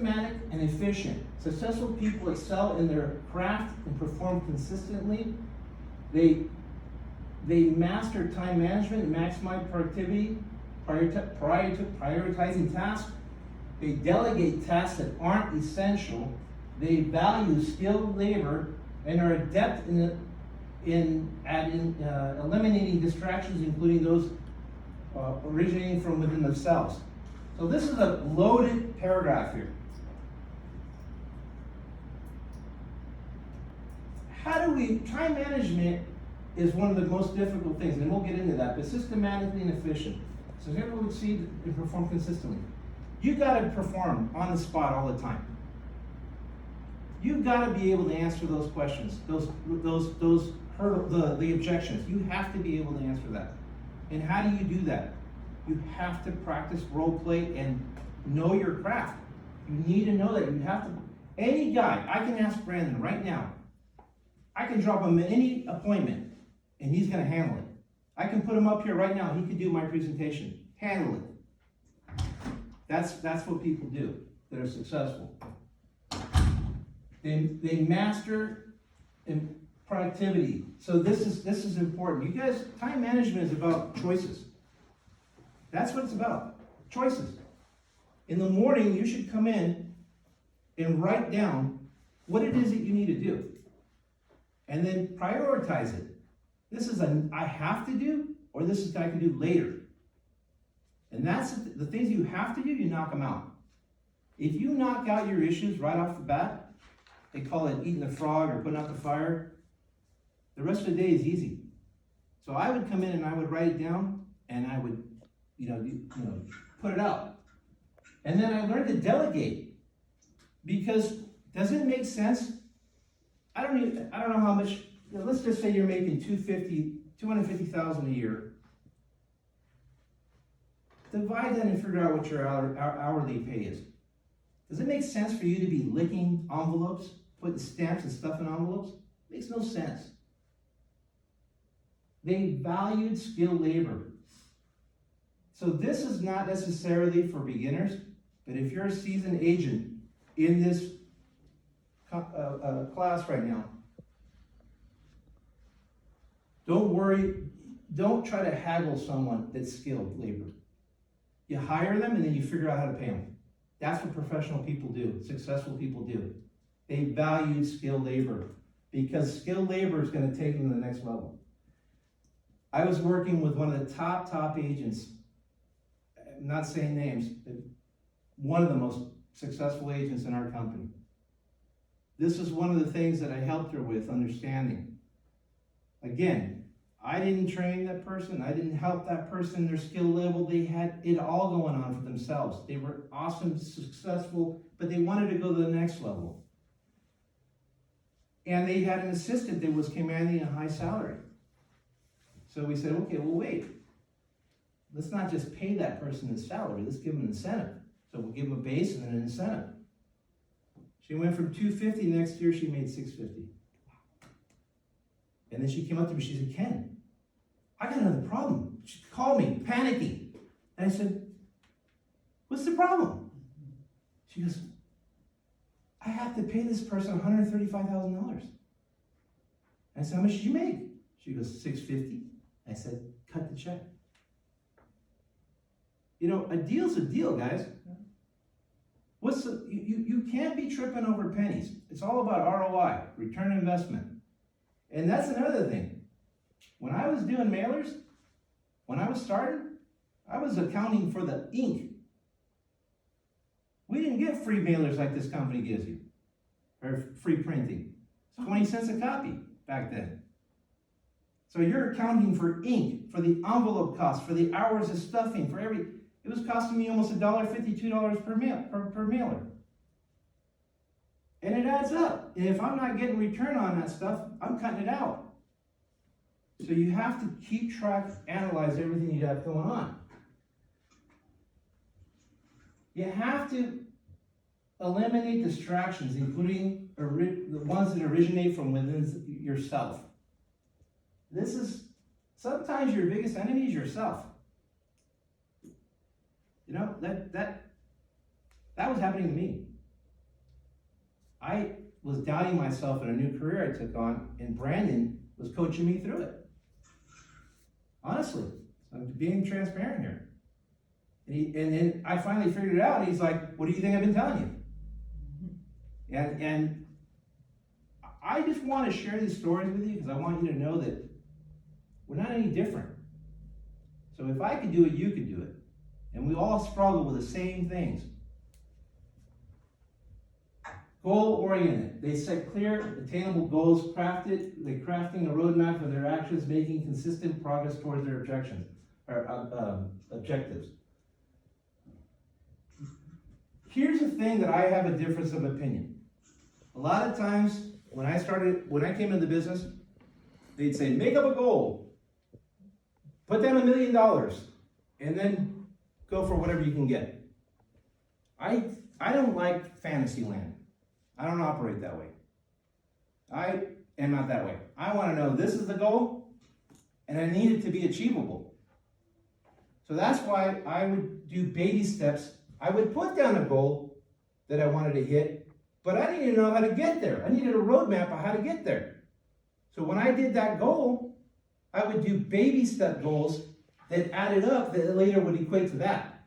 Systematic and efficient. Successful people excel in their craft and perform consistently. They master time management and maximize productivity, prioritizing tasks. They delegate tasks that aren't essential. They value skilled labor and are adept in eliminating distractions, including those originating from within themselves. So this is a loaded paragraph here. Time management is one of the most difficult things, and we'll get into that, but systematically and efficient. So here we see and perform consistently. You gotta perform on the spot all the time. You've gotta be able to answer those questions, the objections. You have to be able to answer that. And how do you do that? You have to practice role play and know your craft. You need to know that. You have to. Any guy, I can ask Brandon right now. I can drop him at any appointment, and he's going to handle it. I can put him up here right now. He could do my presentation. Handle it. That's what people do that are successful. They master in productivity. So this is important. You guys, time management is about choices. That's what it's about. Choices. In the morning, you should come in and write down what it is that you need to do. And then prioritize it. This is I have to do, or this is I can do later. And that's the things you have to do, you knock them out. If you knock out your issues right off the bat, they call it eating the frog or putting out the fire, the rest of the day is easy. So I would come in and I would write it down, and I would, put it out. And then I learned to delegate, because does it make sense? I don't know how much. Let's just say you're making $250,000 a year. Divide that and figure out what your hourly pay is. Does it make sense for you to be licking envelopes, putting stamps and stuff in envelopes? Makes no sense. They valued skilled labor. So this is not necessarily for beginners, but if you're a seasoned agent in this class right now, don't worry, don't try to haggle someone that's skilled labor. You hire them and then you figure out how to pay them. That's what professional people do, successful people do. They value skilled labor, because skilled labor is going to take them to the next level. I was working with one of the top agents, I'm not saying names, but one of the most successful agents in our company. This is one of the things that I helped her with, understanding. Again, I didn't train that person. I didn't help that person, their skill level. They had it all going on for themselves. They were awesome, successful, but they wanted to go to the next level. And they had an assistant that was commanding a high salary. So we said, okay, well, wait. Let's not just pay that person the salary. Let's give them an incentive. So we'll give them a base and then an incentive. She went from $250. Next year, she made $650. And then she came up to me, she said, Ken, I got another problem. She called me, panicking. And I said, what's the problem? She goes, I have to pay this person $135,000. I said, how much did you make? She goes, $650. I said, cut the check. A deal's a deal, guys. You can't be tripping over pennies. It's all about ROI, return on investment. And that's another thing. When I was doing mailers, when I was starting, I was accounting for the ink. We didn't get free mailers like this company gives you, or free printing. It's 20 cents a copy back then. So you're accounting for ink, for the envelope cost, for the hours of stuffing, it was costing me almost $1.50, $2 per mailer. And it adds up. And if I'm not getting return on that stuff, I'm cutting it out. So you have to keep track, analyze everything you have going on. You have to eliminate distractions, including the ones that originate from within yourself. Sometimes your biggest enemy is yourself. That was happening to me. I was doubting myself in a new career I took on, and Brandon was coaching me through it. Honestly, I'm being transparent here. And then I finally figured it out. He's like, what do you think I've been telling you? And I just want to share these stories with you because I want you to know that we're not any different. So if I could do it, you could do it. And we all struggle with the same things. Goal-oriented. They set clear, attainable goals, crafting a roadmap for their actions, making consistent progress towards their objectives. Here's the thing that I have a difference of opinion. A lot of times, when I came into the business, they'd say, make up a goal, put down $1 million, and then go for whatever you can get. I don't like fantasy land. I don't operate that way. I am not that way. I want to know this is the goal, and I need it to be achievable. So that's why I would do baby steps. I would put down a goal that I wanted to hit, but I needed to know how to get there. I needed a roadmap of how to get there. So when I did that goal, I would do baby step goals that added up that later would equate to that.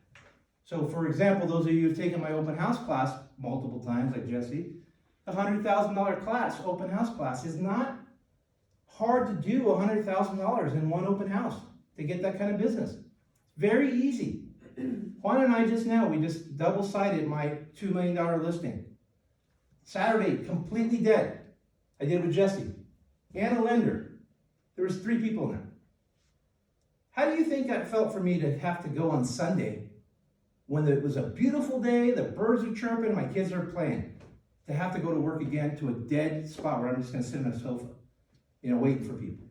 So for example, those of you who've taken my open house class multiple times, like Jesse, the $100,000 class, open house class, is not hard to do $100,000 in one open house to get that kind of business. Very easy. Juan and I we just double-sided my $2 million listing. Saturday, completely dead. I did it with Jesse and a lender. There was 3 people in there. How do you think that felt for me to have to go on Sunday when it was a beautiful day, the birds are chirping, and my kids are playing, to have to go to work again to a dead spot where I'm just going to sit on a sofa, waiting for people?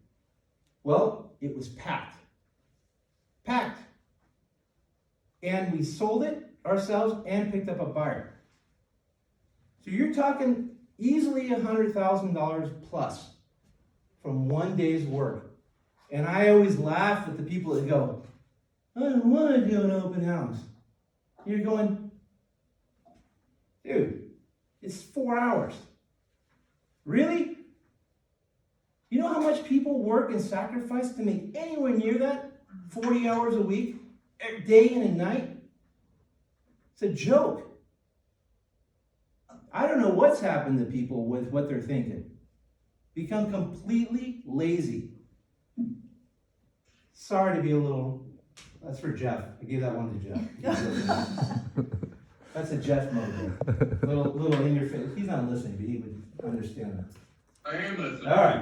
Well, it was packed. Packed. And we sold it ourselves and picked up a buyer. So you're talking easily $100,000 plus from one day's work. And I always laugh at the people that go, I don't want to do an open house. You're going, dude, it's 4 hours. Really? You know how much people work and sacrifice to make anywhere near that? 40 hours a week, a day and a night? It's a joke. I don't know what's happened to people with what they're thinking. Become completely lazy. Sorry to be a little, that's for Jeff. I gave that one to Jeff. That's a Jeff moment. Little in your face. He's not listening, but he would understand that. I am listening. All right.